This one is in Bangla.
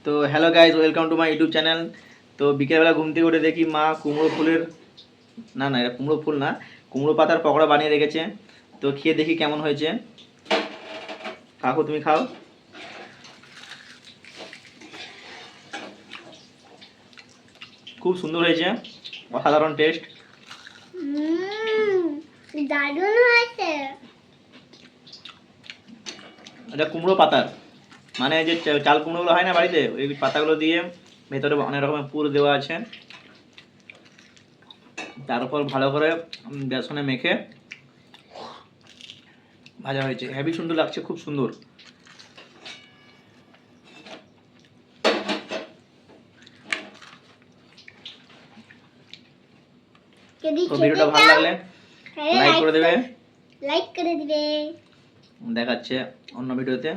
তো hello guys, welcome to my YouTube channel. তো বিকেলবেলা ঘুম থেকে উঠে দেখি মা কুমড়ো ফুলের না এটা কুমড়ো ফুল না, কুমড়ো পাতার পকোড়া বানিয়ে রেখেছে। তো খেয়ে দেখি কেমন হয়েছে। কাকু তুমি খাও। খুব সুন্দর হয়েছে, অসাধারণ টেস্ট। দারুণ হয়েছে। এটা কুমড়ো পাতার মানে যে চাল কুমড়োগুলো হয় না বাড়িতে, ওই পাতাগুলো দিয়ে ভেতরে অনেক রকমের পুর দেওয়া আছে, তার উপর ভালো করে বেসনে মেখে ভাজা হয়েছে। হেভি সুন্দর লাগছে, খুব সুন্দর। তো ভিডিওটা ভালো লাগলে লাইক করে দেবে। লাইক করে দিবে। দেখাচ্ছে অন্য ভিডিওতে।